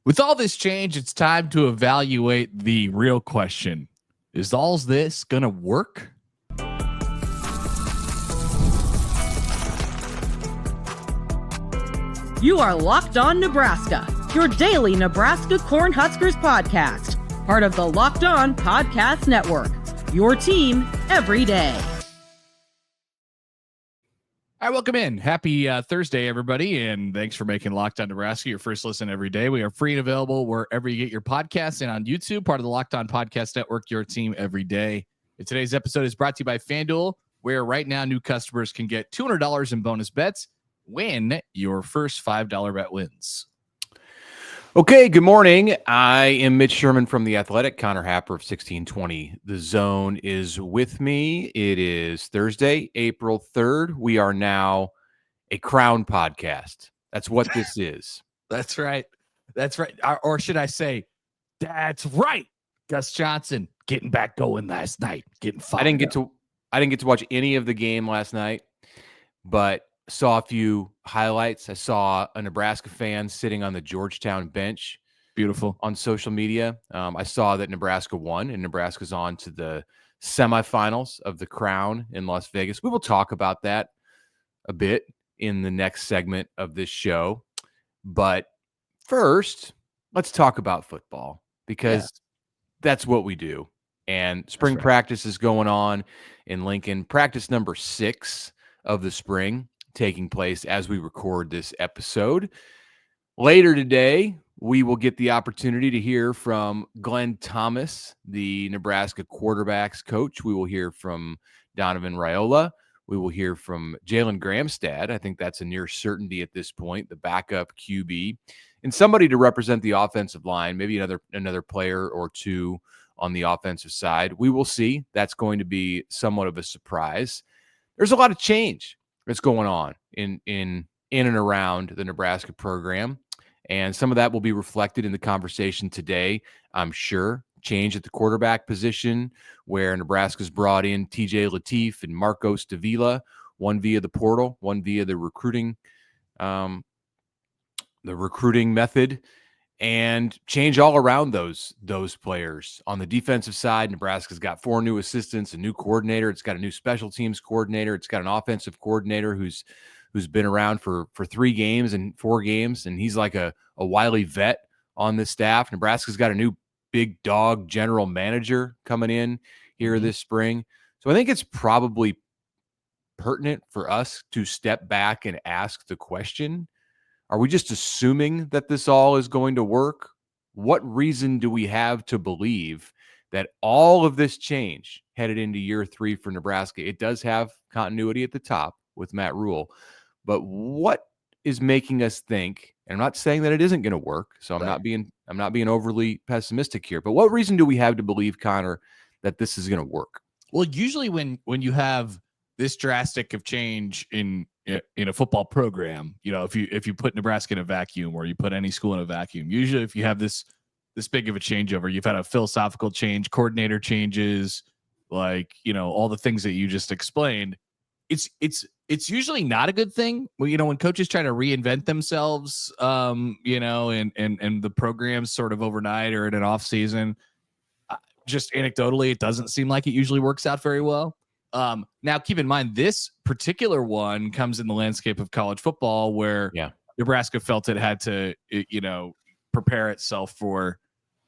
With all this change, it's time to evaluate the real question. Is all this going to work? You are Locked On Nebraska, your daily Nebraska Cornhuskers podcast, part of the Locked On Podcast Network, your team every day. All right, welcome in. Happy Thursday, everybody, and thanks for making Locked On Nebraska your first listen every day. We are free and available wherever you get your podcasts and on YouTube, part of the Locked On Podcast Network, your team every day. And today's episode is brought to you by FanDuel, where right now new customers can get $200 in bonus bets when your first $5 bet wins. Okay, good morning. I am Mitch Sherman from The Athletic. Connor Happer of 1620 The Zone is with me. It is Thursday, April 3rd. We are now a Crown podcast. That's what this is. That's right. That's right. Or should I say, that's right. Gus Johnson getting back going last night. Getting fired. I didn't get to watch any of the game last night, but saw a few highlights. I saw a Nebraska fan sitting on the Georgetown bench. Beautiful. On social media. I saw that Nebraska won, and Nebraska's on to the semifinals of the Crown in Las Vegas. We will talk about that a bit in the next segment of this show. But first, let's talk about football, because that's what we do. And spring practice is going on in Lincoln. Practice number 6 of the spring taking place as we record this episode. Later today, we will get the opportunity to hear from Glenn Thomas, the Nebraska quarterbacks coach. We will hear from Donovan Riola. We will hear from Jalen Gramstad. I think that's a near certainty at this point, the backup QB, and somebody to represent the offensive line, maybe another player or two on the offensive side. We will see. That's going to be somewhat of a surprise. There's a lot of change that's going on in and around the Nebraska program. And some of that will be reflected in the conversation today, I'm sure. Change at the quarterback position, where Nebraska's brought in TJ Lateef and Marcos Davila, one via the portal, one via the recruiting method, and change all around those players. On the defensive side, Nebraska's got 4 new assistants, a new coordinator. It's got a new special teams coordinator. It's got an offensive coordinator who's been around for 3 games and 4 games, and he's like a wily vet on this staff. Nebraska's got a new big dog general manager coming in here this spring. So I think it's probably pertinent for us to step back and ask the question, are we just assuming that this all is going to work? What reason do we have to believe that all of this change headed into year 3 for Nebraska? It does have continuity at the top with Matt Rhule, but what is making us think, and I'm not saying that it isn't going to work, so I'm not being overly pessimistic here, but what reason do we have to believe, Connor, that this is going to work? Well, usually when you have this drastic of change in a football program, if you put Nebraska in a vacuum, or you put any school in a vacuum, usually if you have this big of a changeover, you've had a philosophical change, coordinator changes, all the things that you just explained. It's usually not a good thing. Well, when coaches try to reinvent themselves, and the program's sort of overnight or in an off season, just anecdotally, it doesn't seem like it usually works out very well. Now, keep in mind, this particular one comes in the landscape of college football, where Nebraska felt it had to, prepare itself for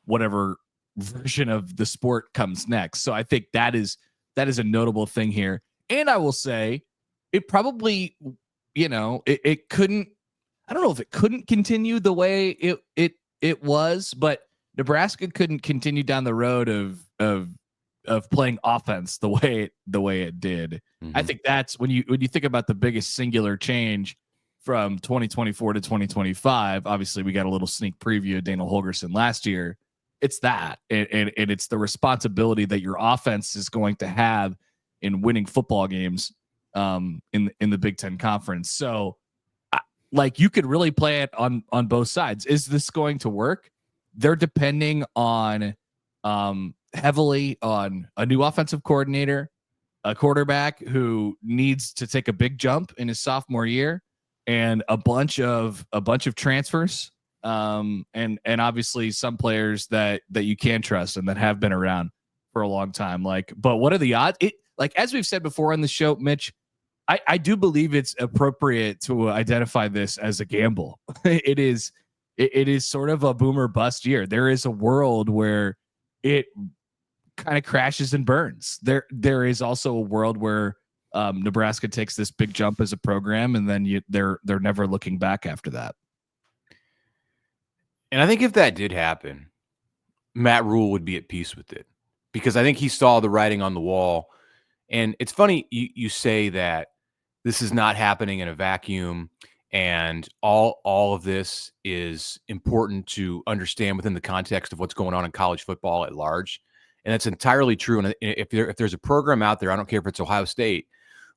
whatever version of the sport comes next. So I think that is a notable thing here. And I will say, it probably, it couldn't. I don't know if it couldn't continue the way it was, but Nebraska couldn't continue down the road of playing offense the way it did. Mm-hmm. I think that's when you think about the biggest singular change from 2024 to 2025. Obviously, we got a little sneak preview of Daniel Holgorsen last year. It's that, and it's the responsibility that your offense is going to have in winning football games in the Big Ten Conference. So, you could really play it on both sides. Is this going to work? They're depending on heavily on a new offensive coordinator, a quarterback who needs to take a big jump in his sophomore year, and a bunch of transfers and obviously some players that you can trust and that have been around for a long time. Like, but what are the odds? Like, as we've said before on the show, Mitch, I do believe it's appropriate to identify this as a gamble. It is sort of a boomer bust year. There is a world where it kind of crashes and burns. There is also a world where Nebraska takes this big jump as a program, and then they're never looking back after that. And I think if that did happen, Matt Rhule would be at peace with it, because I think he saw the writing on the wall. And it's funny you say that this is not happening in a vacuum, and all of this is important to understand within the context of what's going on in college football at large. And that's entirely true. And if there's a program out there, I don't care if it's Ohio State,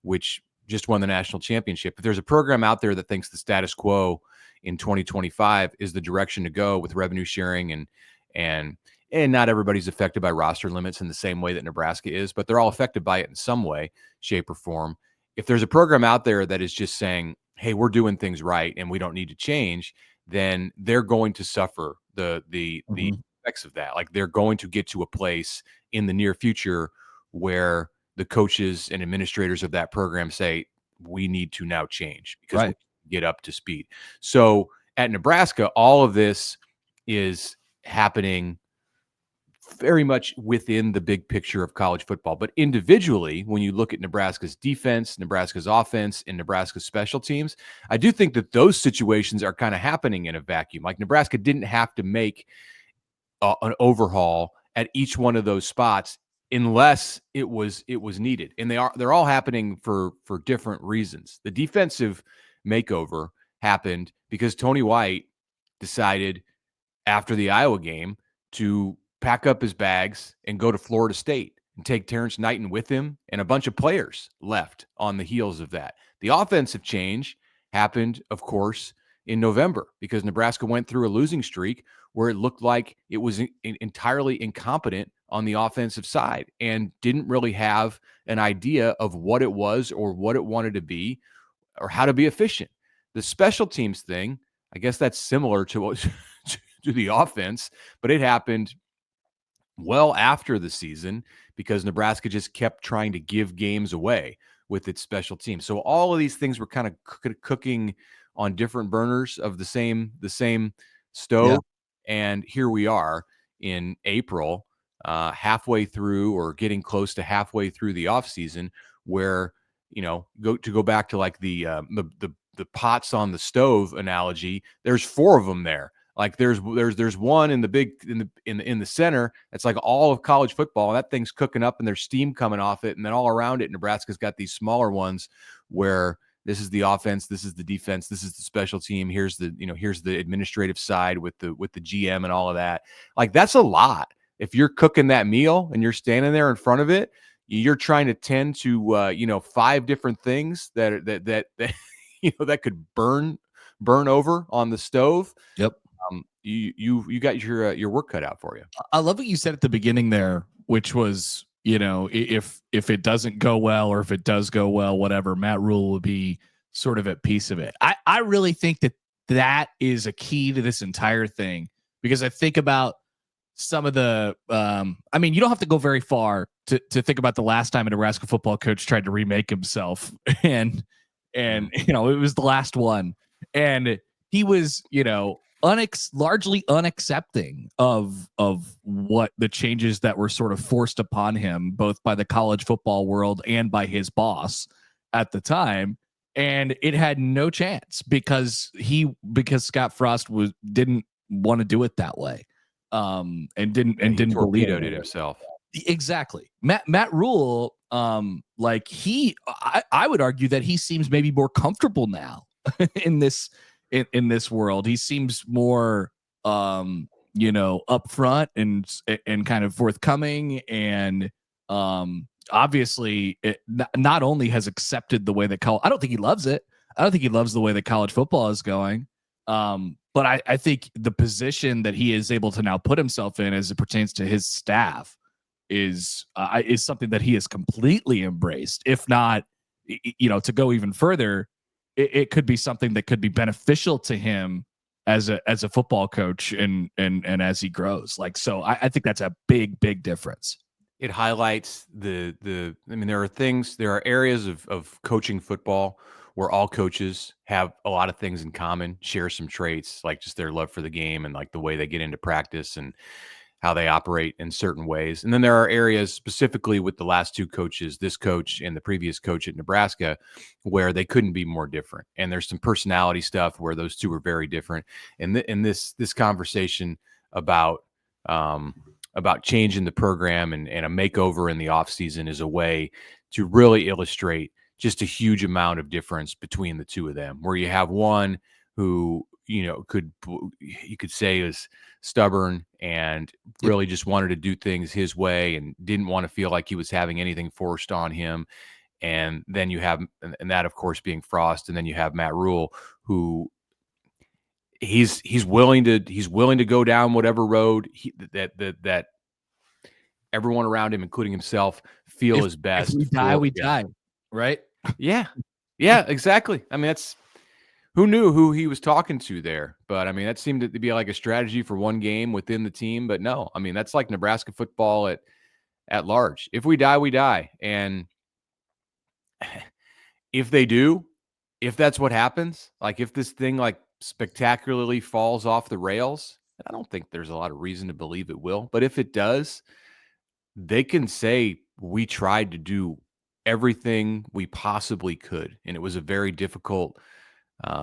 which just won the national championship, if there's a program out there that thinks the status quo in 2025 is the direction to go with revenue sharing, and not everybody's affected by roster limits in the same way that Nebraska is, but they're all affected by it in some way, shape, or form. If there's a program out there that is just saying, hey, we're doing things right and we don't need to change, then they're going to suffer the effects of that. Like, they're going to get to a place in the near future where the coaches and administrators of that program say, we need to now change because we get up to speed. So at Nebraska, all of this is happening very much within the big picture of college football. But individually, when you look at Nebraska's defense, Nebraska's offense, and Nebraska's special teams, I do think that those situations are kind of happening in a vacuum. Like, Nebraska didn't have to make an overhaul at each one of those spots unless it was needed. And they're all happening for different reasons. The defensive makeover happened because Tony White decided after the Iowa game to pack up his bags and go to Florida State and take Terrence Knighton with him, and a bunch of players left on the heels of that. The offensive change happened, of course, in November because Nebraska went through a losing streak where it looked like it was entirely incompetent on the offensive side and didn't really have an idea of what it was or what it wanted to be or how to be efficient. The special teams thing, I guess that's similar to what to the offense, but it happened well after the season because Nebraska just kept trying to give games away with its special teams. So all of these things were kind of cooking on different burners of the same stove. Yeah. And here we are in April, halfway through or getting close to halfway through the offseason, where, go back to like the pots on the stove analogy, there's 4 of them there. Like there's one in the big in the center. It's like all of college football, and that thing's cooking up and there's steam coming off it. And then all around it, Nebraska's got these smaller ones where this is the offense, this is the defense, this is the special team. Here's the administrative side with the GM and all of that. Like, that's a lot. If you're cooking that meal and you're standing there in front of it, you're trying to tend to 5 different things that that could burn over on the stove. Yep. You got your work cut out for you. I love what you said at the beginning there, which was, if it doesn't go well, or if it does go well, whatever, Matt Rhule will be sort of at peace of it. I really think that is a key to this entire thing, because I think about some of the, you don't have to go very far to think about the last time a Nebraska football coach tried to remake himself, and it was the last one, and he was, largely unaccepting of what the changes that were sort of forced upon him, both by the college football world and by his boss at the time. And it had no chance because Scott Frost didn't want to do it that way. And didn't believe it himself. Exactly. Matt Rhule, I would argue that he seems maybe more comfortable now in this world. He seems more upfront and kind of forthcoming, and obviously it not only has accepted the way that I don't think he loves it. I don't think he loves the way that college football is going. But I think the position that he is able to now put himself in as it pertains to his staff is something that he has completely embraced. If not, to go even further, it could be something that could be beneficial to him as a football coach and as he grows. Like, so I think that's a big difference. It highlights I mean, there are areas of coaching football where all coaches have a lot of things in common, share some traits, like just their love for the game and like the way they get into practice and how they operate in certain ways. And then there are areas specifically with the last two coaches, this coach and the previous coach at Nebraska, where they couldn't be more different. And there's some personality stuff where those two are very different. And this conversation about changing the program and a makeover in the offseason is a way to really illustrate just a huge amount of difference between the two of them, where you have one who, you could say is stubborn and really just wanted to do things his way and didn't want to feel like he was having anything forced on him. And then you have, and that of course being Frost. And then you have Matt Rhule, who he's willing to go down whatever road that everyone around him, including himself, feel is best. If we die, we die. Right. Yeah, exactly. I mean, who knew who he was talking to there? But I mean, that seemed to be like a strategy for one game within the team. But no, I mean, that's like Nebraska football at large. If we die, we die. And if that's what happens, like if this thing like spectacularly falls off the rails, I don't think there's a lot of reason to believe it will. But if it does, they can say we tried to do everything we possibly could. And it was a very difficult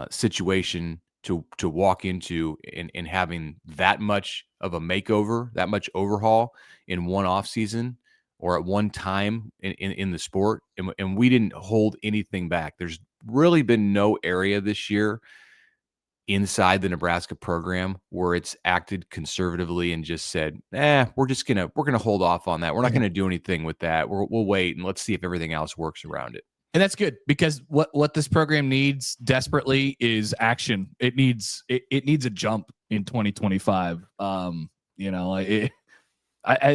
situation to walk into in having that much of a makeover, that much overhaul in one off season or at one time in the sport. And we didn't hold anything back. There's really been no area this year inside the Nebraska program where it's acted conservatively and just said, we're going to hold off on that. We're not going to do anything with that. We'll wait and let's see if everything else works around it. And that's good, because what this program needs desperately is action. It needs a jump in 2025. I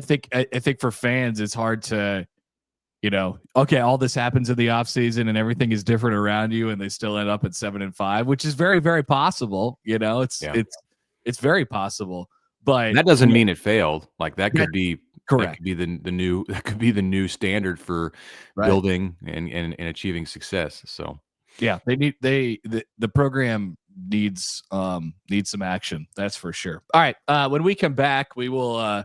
think for fans, it's hard to, okay, all this happens in the off season and everything is different around you, and they still end up at 7-5, which is very, very possible. It's very possible, but that doesn't mean it failed. Like that could be correct. That could be the new standard for building and achieving success. So yeah, the program needs some action. That's for sure. All right. When we come back, we can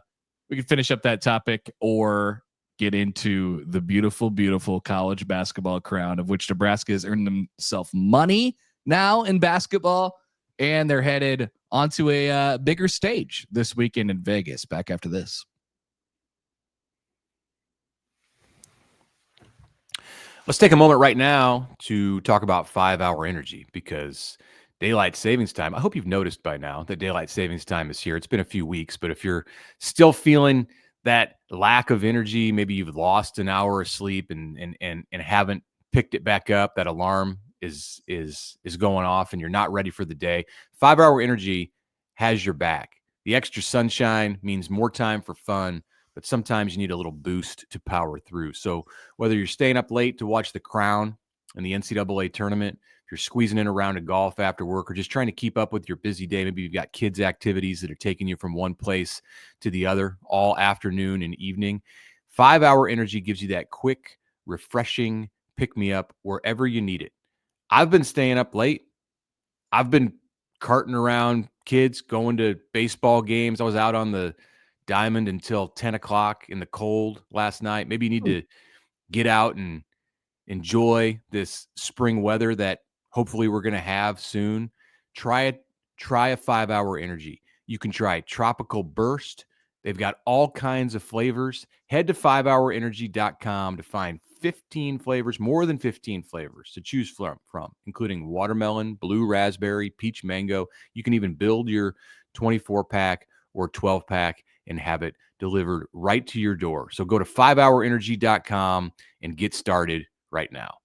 finish up that topic or get into the beautiful, beautiful college basketball crown, of which Nebraska has earned themselves money now in basketball, and they're headed onto a bigger stage this weekend in Vegas. Back after this. Let's take a moment right now to talk about 5-hour energy, because daylight savings time, I hope you've noticed by now that daylight savings time is here. It's been a few weeks, but if you're still feeling that lack of energy, maybe you've lost an hour of sleep and haven't picked it back up, that alarm is going off and you're not ready for the day, 5-hour energy has your back. The extra sunshine means more time for fun, but sometimes you need a little boost to power through. So whether you're staying up late to watch the Crown and the NCAA tournament, if you're squeezing in a round of golf after work, or just trying to keep up with your busy day, maybe you've got kids' activities that are taking you from one place to the other all afternoon and evening, 5-hour energy gives you that quick, refreshing pick-me-up wherever you need it. I've been staying up late. I've been carting around kids, going to baseball games. I was out on the diamond until 10 o'clock in the cold last night. Maybe you need to get out and enjoy this spring weather that hopefully we're going to have soon. Try a 5-hour energy. You can try Tropical Burst. They've got all kinds of flavors. Head to 5hourenergy.com to find 15 flavors, more than 15 flavors to choose from, including watermelon, blue raspberry, peach mango. You can even build your 24-pack or 12-pack and have it delivered right to your door. So go to 5hourenergy.com and get started right now.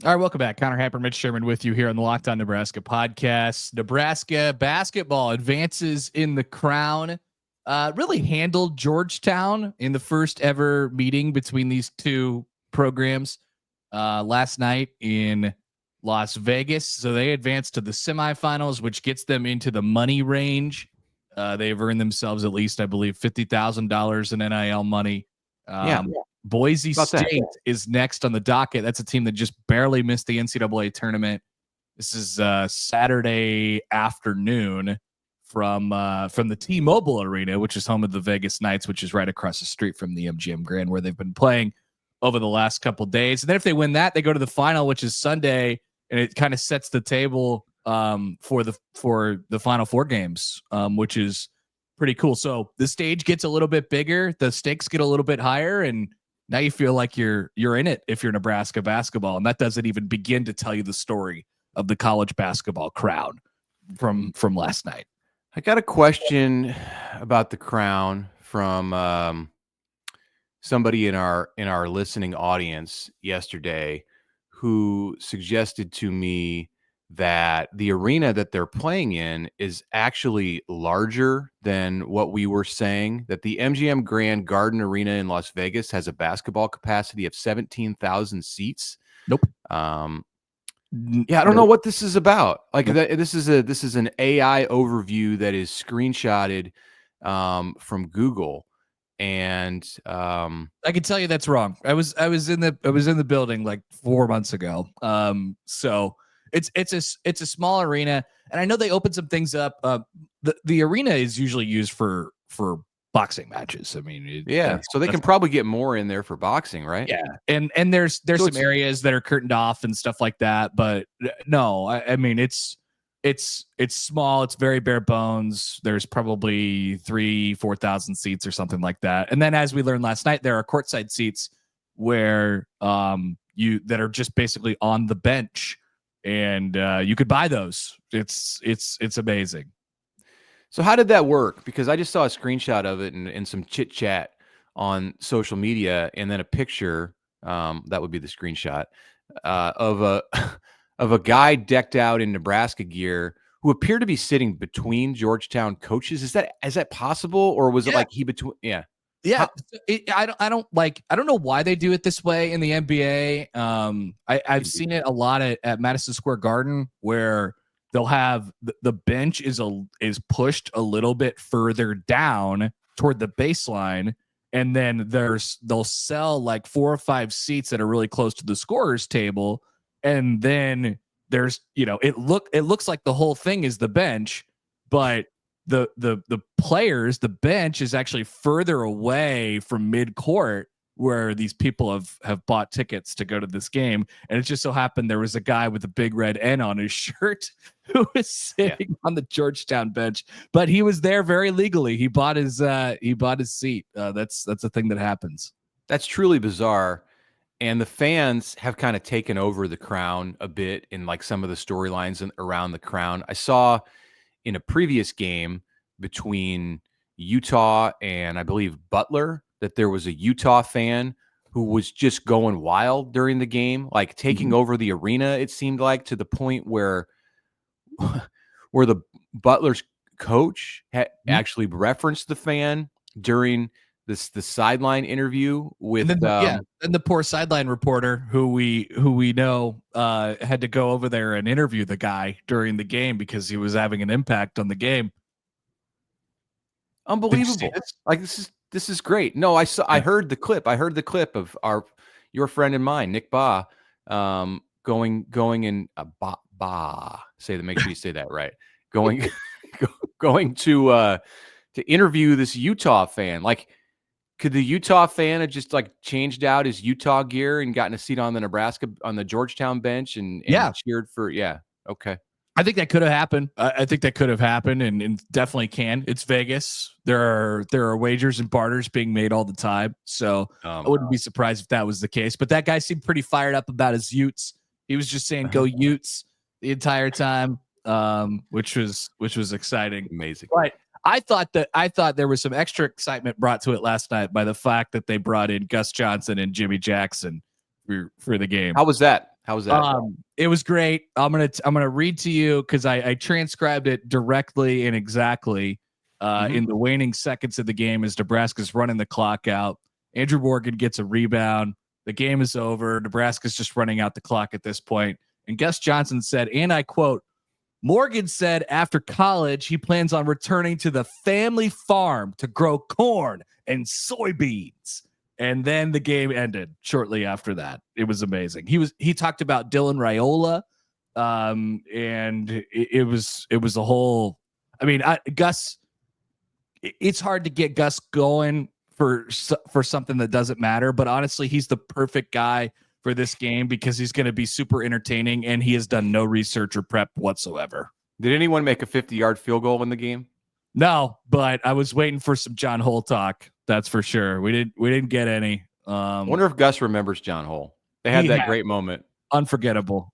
All right, welcome back. Connor Happer, Mitch Sherman with you here on the Locked On Nebraska podcast. Nebraska basketball advances in the crown. Really handled Georgetown in the first ever meeting between these two programs last night in Las Vegas. So they advanced to the semifinals, which gets them into the money range. They've earned themselves at least, I believe, $50,000 in NIL money. Boise State is next on the docket. That's a team that just barely missed the NCAA tournament. This is Saturday afternoon from the T-Mobile Arena, which is home of the Vegas Knights, which is right across the street from the MGM Grand, where they've been playing over the last couple of days. And then if they win that, they go to the final, which is Sunday, and it kind of sets the table for the Final Four games, which is pretty cool. So the stage gets a little bit bigger, the stakes get a little bit higher, and now you feel like you're in it if you're Nebraska basketball. And that doesn't even begin to tell you the story of the college basketball crown from last night. I got a question about the crown from somebody in our listening audience yesterday, who suggested to me that the arena that they're playing in is actually larger than what we were saying, that the MGM Grand Garden Arena in Las Vegas has a basketball capacity of 17,000 seats. Nope. Yeah, I don't know what this is about. Like, this is an AI overview that is screenshotted from Google, and I can tell you that's wrong. I was in the building like 4 months ago. So it's a small arena, and I know they opened some things up. The arena is usually used for boxing matches. I mean, so they can probably get more in there for boxing, right? Yeah, and there's some areas that are curtained off and stuff like that. But no, I mean it's small. It's very bare bones. There's probably 4,000 seats or something like that. And then, as we learned last night, there are courtside seats where that are just basically on the bench, and you could buy those. It's amazing. So how did that work? Because I just saw a screenshot of it and some chit chat on social media, and then a picture that would be the screenshot of a guy decked out in Nebraska gear who appeared to be sitting between Georgetown coaches. Is that possible, or was it like he between? Yeah. Yeah, I don't know why they do it this way in the NBA. I've seen it a lot at Madison Square Garden, where they'll have the bench is pushed a little bit further down toward the baseline, and then they'll sell like 4 or 5 seats that are really close to the scorer's table, and then there's it looks like the whole thing is the bench, but the players, the bench is actually further away from mid-court where these people have bought tickets to go to this game. And it just so happened there was a guy with a big red N on his shirt who was sitting on the Georgetown bench, but he was there very legally. He bought his seat. That's a thing that happens. That's truly bizarre. And the fans have kind of taken over the crown a bit in like some of the storylines around the crown. I saw in a previous game between Utah and I believe Butler that there was a Utah fan who was just going wild during the game, like taking over the arena. It seemed like, to the point where the Butler's coach had actually referenced the fan during the sideline interview with and the poor sideline reporter who we know had to go over there and interview the guy during the game because he was having an impact on the game. Unbelievable! Like this is great. No, I heard the clip. I heard the clip of your friend and mine, Nick Ba, going in make sure you say that right. Going to interview this Utah fan. Like, could the Utah fan have just like changed out his Utah gear and gotten a seat on the Georgetown bench and cheered for? Yeah. Okay. I think that could have happened. I think that could have happened and definitely can. It's Vegas. There are wagers and barters being made all the time. So I wouldn't be surprised if that was the case. But that guy seemed pretty fired up about his Utes. He was just saying, "Go Utes," the entire time, which was exciting. Amazing. But I thought there was some extra excitement brought to it last night by the fact that they brought in Gus Johnson and Jimmy Jackson for the game. How was that? It was great. I'm gonna read to you because I transcribed it directly and exactly in the waning seconds of the game as Nebraska's running the clock out. Andrew Morgan gets a rebound. The game is over. Nebraska's just running out the clock at this point. And Gus Johnson said, and I quote, Morgan said after college, he plans on returning to the family farm to grow corn and soybeans. And then the game ended shortly after that. It was amazing. He talked about Dylan Raiola. And it was a whole, I mean, Gus, it's hard to get Gus going for something that doesn't matter, but honestly, he's the perfect guy for this game because he's going to be super entertaining and he has done no research or prep whatsoever. Did anyone make a 50-yard field goal in the game? No, but I was waiting for some John Hull talk. That's for sure. We didn't get any. I wonder if Gus remembers John Hull. They had that great moment. Unforgettable.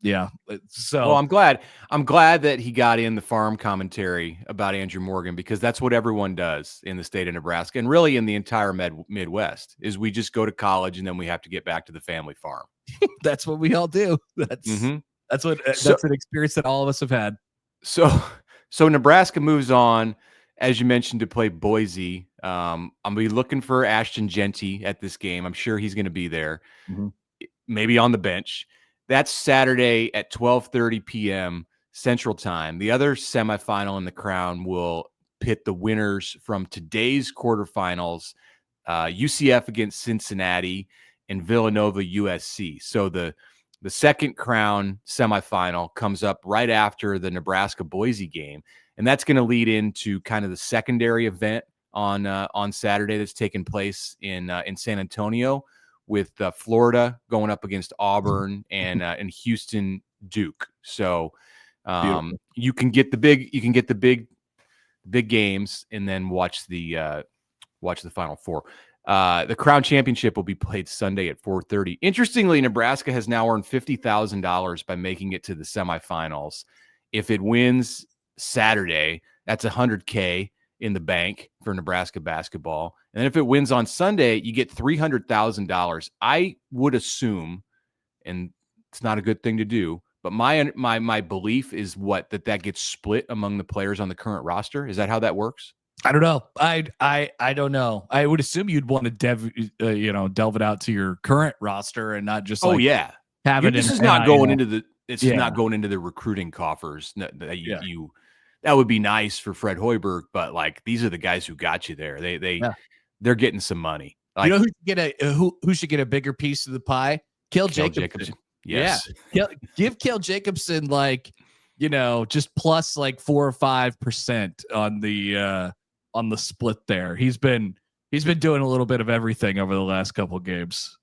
Yeah. So well, I'm glad that he got in the farm commentary about Andrew Morgan, because that's what everyone does in the state of Nebraska and really in the entire Midwest is we just go to college and then we have to get back to the family farm. That's what we all do. That's an experience that all of us have had. So Nebraska moves on, as you mentioned, to play Boise. I'm gonna be looking for Ashton Genty at this game. I'm sure he's going to be there. Mm-hmm. Maybe on the bench. That's Saturday at 12:30 p.m. Central Time. The other semifinal in the Crown will pit the winners from today's quarterfinals, UCF against Cincinnati and Villanova USC. So the second Crown semifinal comes up right after the Nebraska-Boise game, and that's going to lead into kind of the secondary event on Saturday that's taking place in San Antonio, with Florida going up against Auburn and Houston Duke. So you can get the big games and then watch the Final Four. The Crown Championship will be played Sunday at 4:30. Interestingly, Nebraska has now earned $50,000 by making it to the semifinals. If it wins Saturday, that's $100K in the bank for Nebraska basketball. And then if it wins on Sunday, you get $300,000. I would assume, and it's not a good thing to do, but my belief is that gets split among the players on the current roster. Is that how that works? I don't know. I don't know. I would assume you'd want to delve it out to your current roster and not just have it. This is not going into the. It's not going into the recruiting coffers that you. That would be nice for Fred Hoiberg, but like these are the guys who got you there. They're getting some money. Like, who should get a bigger piece of the pie? Cale Jacobson. Yes. Yeah. Give Cale Jacobson just plus like 4 or 5% on the split there. He's been doing a little bit of everything over the last couple of games.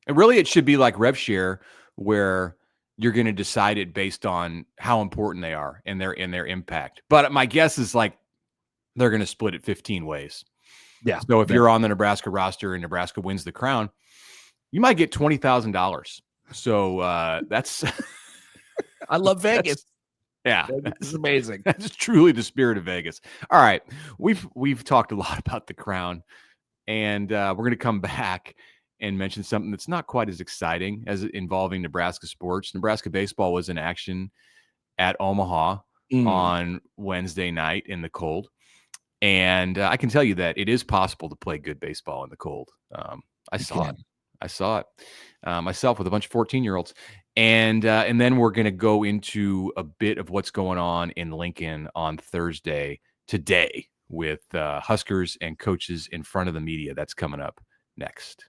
And really, it should be like rev share, where you're going to decide it based on how important they are and their impact. But my guess is like they're going to split it 15 ways. Yeah. So if you're on the Nebraska roster and Nebraska wins the Crown, you might get $20,000. So that's. I love Vegas. Yeah, this is amazing. That's truly the spirit of Vegas. All right, we've talked a lot about the Crown, and we're going to come back and mention something that's not quite as exciting as involving Nebraska sports. Nebraska baseball was in action at Omaha on Wednesday night in the cold. And I can tell you that it is possible to play good baseball in the cold. I saw it myself with a bunch of 14-year-olds. And then we're going to go into a bit of what's going on in Lincoln on Thursday today with Huskers and coaches in front of the media. That's coming up next.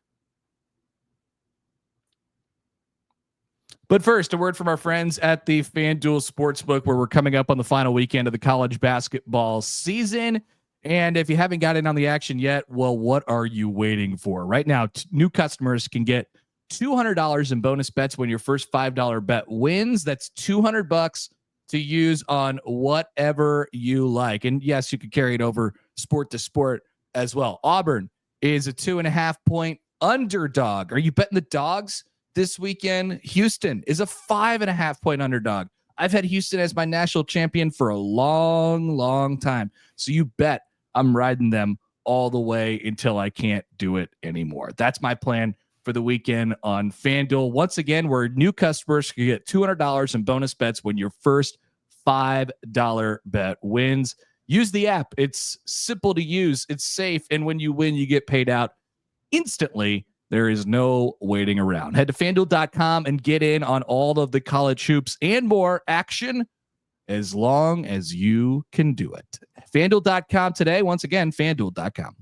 But first, a word from our friends at the FanDuel Sportsbook, where we're coming up on the final weekend of the college basketball season. And if you haven't got in on the action yet, well, what are you waiting for? Right now, new customers can get $200 in bonus bets when your first $5 bet wins. That's $200 to use on whatever you like. And yes, you can carry it over sport to sport as well. Auburn is a 2.5-point underdog. Are you betting the dogs this weekend? Houston is a 5.5-point underdog. I've had Houston as my national champion for a long, long time. So you bet I'm riding them all the way until I can't do it anymore. That's my plan for the weekend on FanDuel. Once again, where new customers can get $200 in bonus bets when your first $5 bet wins. Use the app. It's simple to use. It's safe. And when you win, you get paid out instantly. There is no waiting around. Head to FanDuel.com and get in on all of the college hoops and more action as long as you can do it. FanDuel.com today. Once again, FanDuel.com.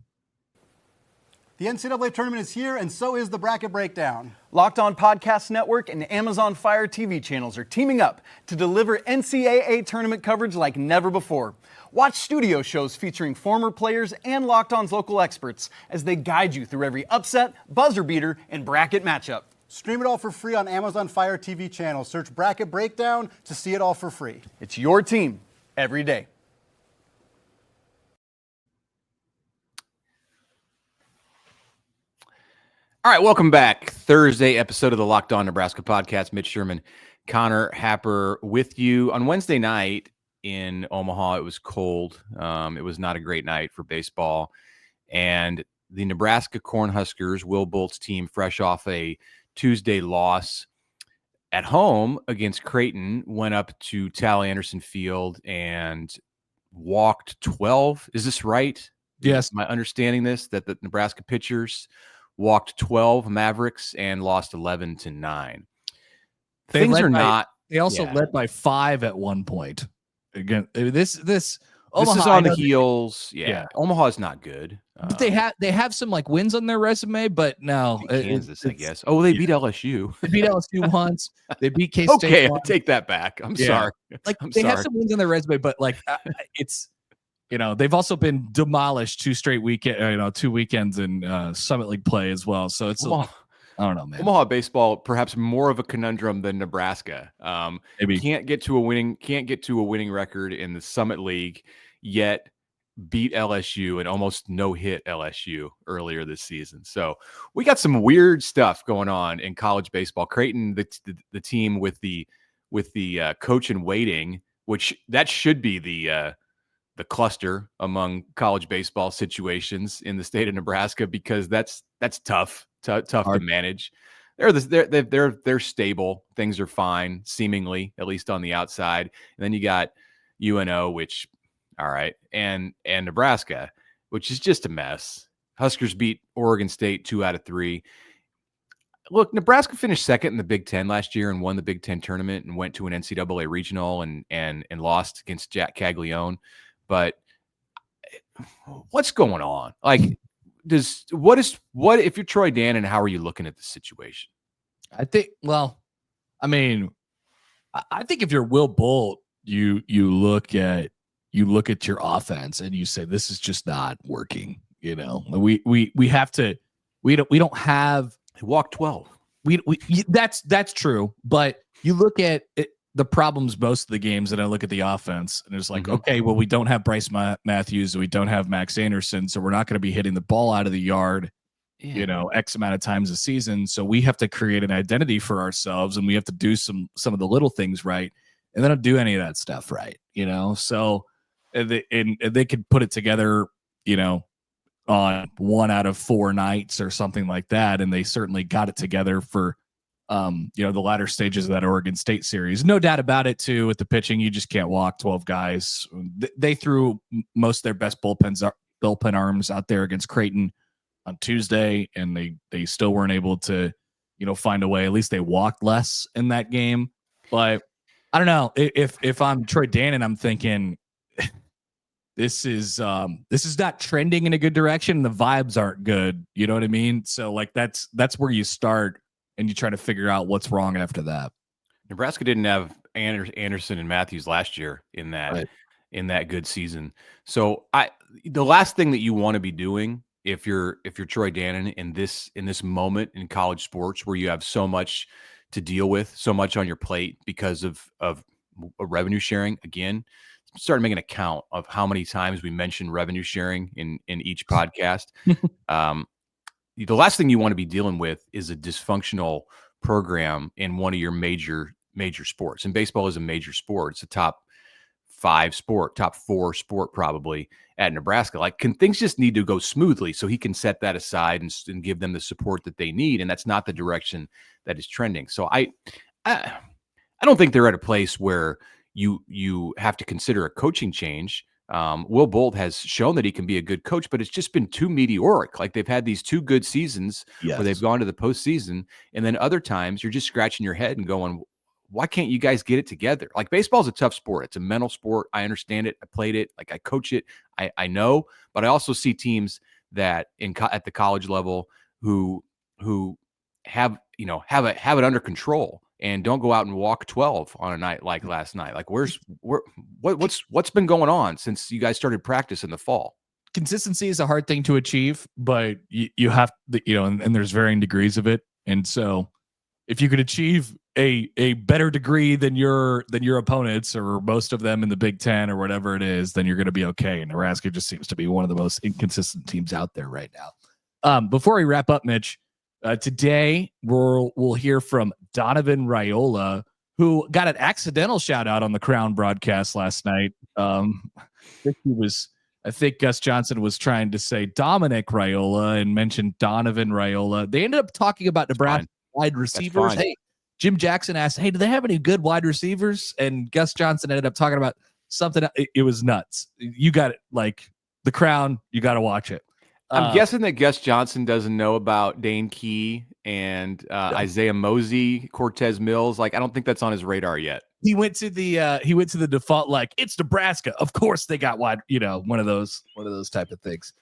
The NCAA tournament is here, and so is the bracket breakdown. Locked On Podcast Network and Amazon Fire TV channels are teaming up to deliver NCAA tournament coverage like never before. Watch studio shows featuring former players and Locked On's local experts as they guide you through every upset, buzzer beater, and bracket matchup. Stream it all for free on Amazon Fire TV channel. Search Bracket Breakdown to see it all for free. It's your team every day. All right, welcome back. Thursday episode of the Locked On Nebraska podcast. Mitch Sherman, Connor Happer with you. On Wednesday night in Omaha, it was cold. It was not a great night for baseball. And the Nebraska Cornhuskers, Will Bolt's team, fresh off a Tuesday loss at home against Creighton, went up to Tally Anderson Field and walked 12. Is this right? Yes. Am I understanding this? That the Nebraska pitchers walked 12 Mavericks and lost 11-9. Things are not. They also led by 5 at one point. Again, this Omaha, is on the heels. Yeah. Omaha is not good. But they have some like wins on their resume, but no, Kansas, I guess. Oh, they beat LSU. They beat LSU once. They beat K-State. Okay, I'll take that back. I'm sorry. Like they have some wins on their resume, but like it's. They've also been demolished 2 weekends in Summit League play as well. So it's, I don't know, man. Omaha baseball, perhaps more of a conundrum than Nebraska. Maybe can't get to a winning record in the Summit League, yet beat LSU and almost no hit LSU earlier this season. So we got some weird stuff going on in college baseball. Creighton, the team with the coach in waiting, which that should be the cluster among college baseball situations in the state of Nebraska, because that's tough to manage. They're stable. Things are fine, seemingly, at least on the outside. And then you got UNO, which, all right, and Nebraska, which is just a mess. Huskers beat Oregon State 2 out of 3. Look, Nebraska finished second in the Big Ten last year and won the Big Ten tournament and went to an NCAA regional and lost against Jack Caglione. But what's going on? Like, what if you're Troy Dannon, how are you looking at the situation? I think if you're Will Bolt, you look at your offense and you say, this is just not working. We have to, we don't have. They walked 12. That's true. But you look at it, the problems most of the games, and I look at the offense and it's like, okay, well, we don't have Bryce Matthews, we don't have Max Anderson, so we're not going to be hitting the ball out of the yard, X amount of times a season. So we have to create an identity for ourselves, and we have to do some of the little things right, and they don't do any of that stuff right, So and they could put it together, on 1 out of 4 nights or something like that, and they certainly got it together for the latter stages of that Oregon State series. No doubt about it, too, with the pitching. You just can't walk 12 guys. They threw most of their best bullpen arms out there against Creighton on Tuesday, and they still weren't able to, find a way. At least they walked less in that game. But I don't know. If I'm Troy Dannon, I'm thinking this is not trending in a good direction. The vibes aren't good. You know what I mean? So like that's where you start. And you try to figure out what's wrong after that. Nebraska didn't have Anderson and Matthews last year in that good season. So the last thing that you want to be doing if you're Troy Dannon in this moment in college sports where you have so much to deal with, so much on your plate because of a revenue sharing. Again, start making a count of how many times we mention revenue sharing in each podcast. The last thing you want to be dealing with is a dysfunctional program in one of your major sports. And baseball is a major sport. It's a top 4 sport probably at Nebraska. Like, things just need to go smoothly so he can set that aside and give them the support that they need. And that's not the direction that is trending. So I don't think they're at a place where you have to consider a coaching change. Will Bolt has shown that he can be a good coach, but it's just been too meteoric. Like, they've had these 2 good seasons where they've gone to the postseason, and then other times you're just scratching your head and going, why can't you guys get it together? Like, baseball's a tough sport. It's a mental sport. I understand it. I played it. Like, I coach it. I know, but I also see teams that at the college level who have it under control and don't go out and walk 12 on a night like last night. Like, what's been going on since you guys started practice in the fall? Consistency is a hard thing to achieve, but you have to, and there's varying degrees of it. And so if you could achieve a better degree than your opponents or most of them in the Big Ten or whatever it is, then you're going to be okay. And Nebraska just seems to be one of the most inconsistent teams out there right now. Before we wrap up, Mitch, today we'll hear from Donovan Rhule, who got an accidental shout out on the Crown broadcast last night. I think Gus Johnson was trying to say Dominic Rhule and mentioned Donovan Rhule. They ended up talking about Nebraska wide receivers. Hey, Jim Jackson asked, hey, do they have any good wide receivers? And Gus Johnson ended up talking about something. It was nuts. You got it. Like, the Crown, you got to watch it. I'm guessing that Gus Johnson doesn't know about Dane Key and Isaiah Mosey, Cortez Mills. Like, I don't think that's on his radar yet. He went to the default, like, it's Nebraska. Of course they got wide, one of those type of things.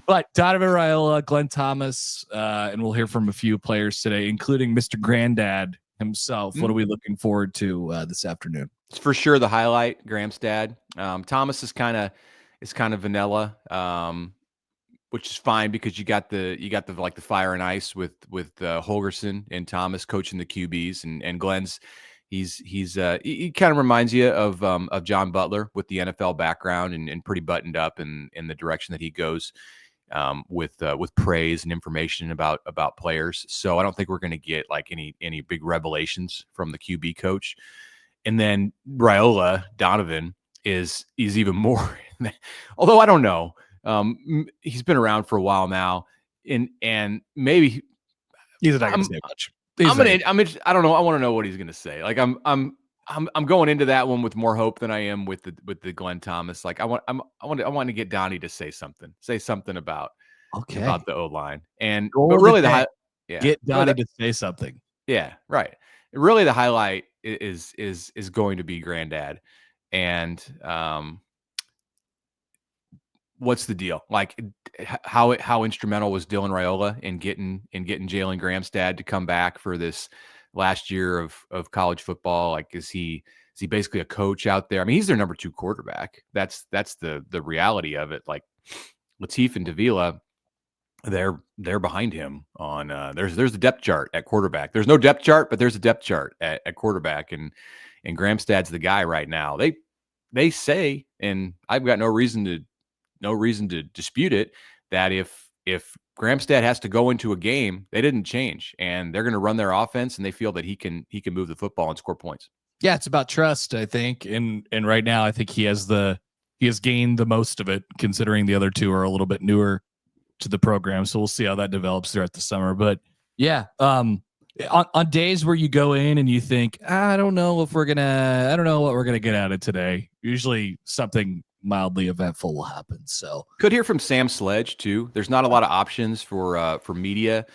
But Donovan Rhule, Glenn Thomas, and we'll hear from a few players today, including Mr. Granddad himself. What are we looking forward to this afternoon? It's for sure the highlight, Graham's dad. Thomas is kind of vanilla. Which is fine because you got the like the fire and ice with Holgerson and Thomas coaching the QBs, and Glenn's he kind of reminds you of John Butler with the NFL background and pretty buttoned up in the direction that he goes with praise and information about players. So I don't think we're going to get like any big revelations from the QB coach. And then Rhule, Donovan is even more. Although I don't know. He's been around for a while now, and maybe he's not going to say much. I don't know. I want to know what he's going to say. Like, I'm going into that one with more hope than I am with the Glenn Thomas. Like, I want to get Donnie to say something about the O-line, and but really get Donnie to say something. Yeah, right. Really, the highlight is going to be Granddad, and what's the deal? Like, how instrumental was Dylan Rhule in getting Jalen Graham's dad to come back for this last year of college football? Like, is he basically a coach out there? I mean, he's their number 2 quarterback. That's the reality of it. Like, Latif and Davila, they're behind him on there's the depth chart at quarterback. There's no depth chart, but there's a depth chart at quarterback, and Graham's dad's the guy right now. They say, and I've got no reason to dispute it, that if Gramstad has to go into a game, they didn't change, and they're going to run their offense, and they feel that he can move the football and score points. Yeah, it's about trust, I think, and right now I think he has gained the most of it, considering the other 2 are a little bit newer to the program. So we'll see how that develops throughout the summer. But yeah, on days where you go in and you think, I don't know what we're gonna get out of today, usually something mildly eventful will happen. So could hear from Sam Sledge too. There's not a lot of options for media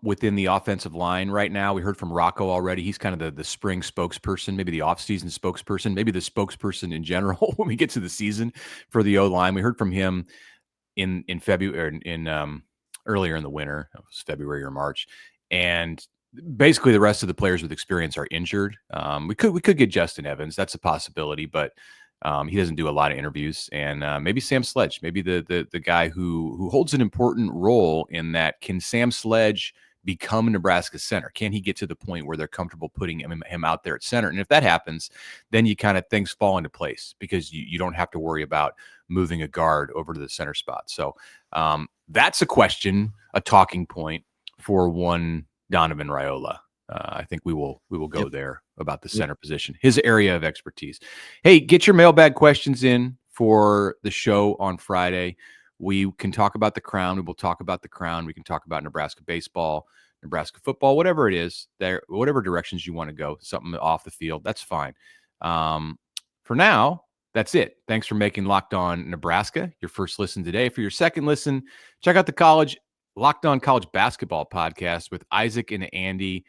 within the offensive line right now. We heard from Rocco already. He's kind of the spring spokesperson, maybe the offseason spokesperson, maybe the spokesperson in general when we get to the season for the O-line. We heard from him in February, earlier in the winter. It was February or March, and basically the rest of the players with experience are injured. We could get Justin Evans. That's a possibility, but he doesn't do a lot of interviews, and maybe Sam Sledge, maybe the guy who holds an important role in that. Can Sam Sledge become Nebraska's center? Can he get to the point where they're comfortable putting him out there at center? And if that happens, then things fall into place, because you don't have to worry about moving a guard over to the center spot. So that's a question, a talking point for one Donovan Rhule. I think we will go there about the center position, his area of expertise. Hey, get your mailbag questions in for the show on Friday. We can talk about the Crown. We will talk about the Crown. We can talk about Nebraska baseball, Nebraska football, whatever it is, whatever directions you want to go, something off the field, that's fine. For now, That's it. Thanks for making Locked On Nebraska your first listen today. For your second listen, check out the Locked On College Basketball podcast with Isaac and Andy.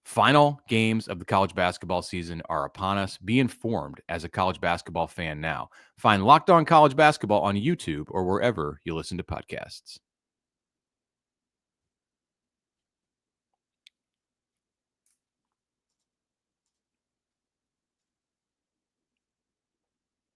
Final games of the college basketball season are upon us. Be informed as a college basketball fan now. Find Locked On College Basketball on YouTube or wherever you listen to podcasts.